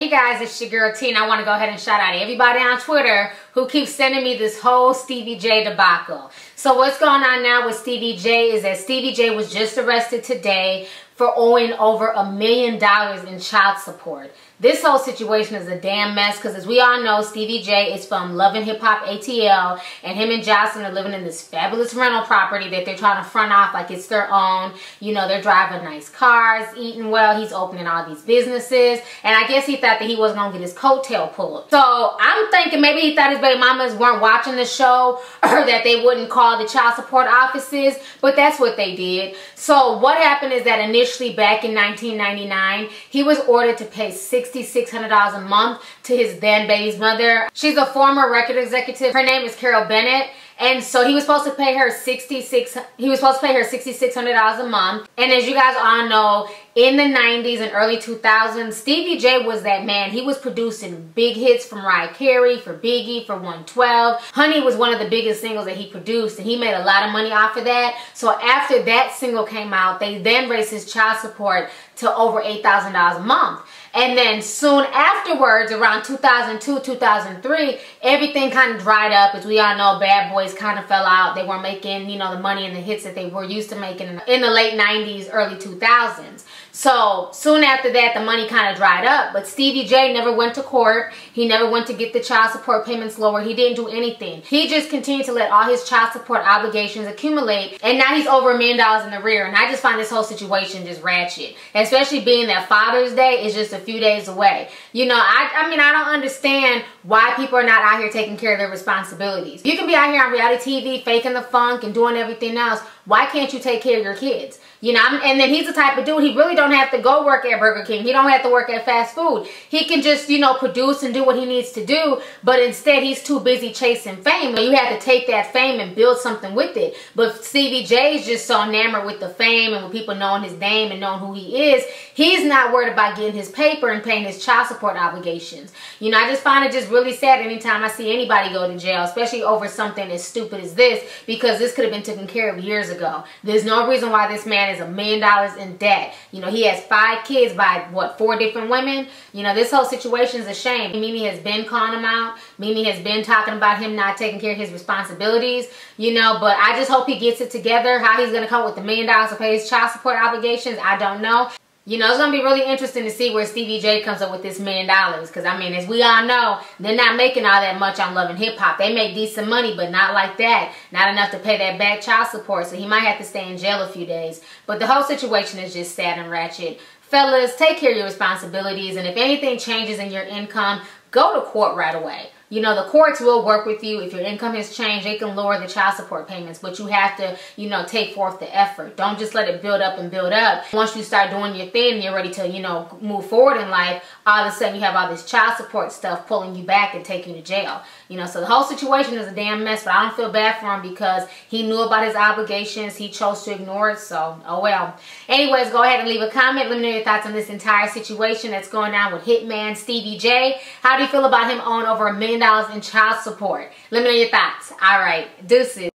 Hey guys, it's your girl T, and I want to go ahead and shout out everybody on Twitter who keeps sending me this whole Stevie J debacle. So what's going on now with Stevie J is that Stevie J was just arrested today for owing over $1 million in child support. This whole situation is a damn mess because, as we all know, Stevie J is from Love and Hip Hop ATL, and him and Jocelyn are living in this fabulous rental property that they're trying to front off like it's their own. You know, they're driving nice cars, eating well, he's opening all these businesses, and I guess he thought that he wasn't going to get his coattail pulled. So I'm thinking maybe he thought his baby mamas weren't watching the show or that they wouldn't call the child support offices, but that's what they did. So what happened is that initially back in 1999, he was ordered to pay $6,600 a month to his then baby's mother. She's a former record executive. Her name is Carol Bennett. And so he was supposed to pay her $6,600 a month. And as you guys all know, in the 90s and early 2000s, Stevie J was that man. He was producing big hits for Mariah Carey, for Biggie, for 112. Honey was one of the biggest singles that he produced, and he made a lot of money off of that. So after that single came out, they then raised his child support to over $8,000 a month. And then soon afterwards, around 2002, 2003, everything kind of dried up. As we all know, Bad Boys kind of fell out. They weren't making, you know, the money and the hits that they were used to making in the late 90s, early 2000s. So soon after that, the money kind of dried up. But Stevie J never went to court. He never went to get the child support payments lower. He didn't do anything. He just continued to let all his child support obligations accumulate. And now he's over $1 million in the rear. And I just find this whole situation just ratchet. Especially being that Father's Day is just a few days away. You know, I mean, I don't understand why people are not out here taking care of their responsibilities. You can be out here on reality TV faking the funk and doing everything else. Why can't you take care of your kids? You know, and then he's the type of dude, he really don't have to go work at Burger King. He don't have to work at fast food. He can just, you know, produce and do what he needs to do, but instead he's too busy chasing fame. You have to take that fame and build something with it. But Stevie J is just so enamored with the fame and with people knowing his name and knowing who he is. He's not worried about getting his paper and paying his child support obligations. You know, I just find it just really sad anytime I see anybody go to jail, especially over something as stupid as this, because this could have been taken care of years ago. There's no reason why this man is $1 million in debt. You know, he has 5 kids by, what, 4 different women? You know, this whole situation is a shame. Mimi has been calling him out. Mimi has been talking about him not taking care of his responsibilities. You know, but I just hope he gets it together. How he's going to come up with $1 million to pay his child support obligations, I don't know. You know, it's going to be really interesting to see where Stevie J comes up with this $1 million. Because, I mean, as we all know, they're not making all that much on Love and Hip Hop. They make decent money, but not like that. Not enough to pay that bad child support. So he might have to stay in jail a few days. But the whole situation is just sad and ratchet. Fellas, take care of your responsibilities. And if anything changes in your income, go to court right away. You know, the courts will work with you. If your income has changed, they can lower the child support payments. But you have to, you know, take forth the effort. Don't just let it build up and build up. Once you start doing your thing and you're ready to, you know, move forward in life, all of a sudden you have all this child support stuff pulling you back and taking you to jail. You know, so the whole situation is a damn mess. But I don't feel bad for him because he knew about his obligations. He chose to ignore it. So, oh well. Anyways, go ahead and leave a comment. Let me know your thoughts on this entire situation that's going on with Hitman Stevie J. How do you feel about him owing over $1 million in child support? Let me know your thoughts. All right, deuces.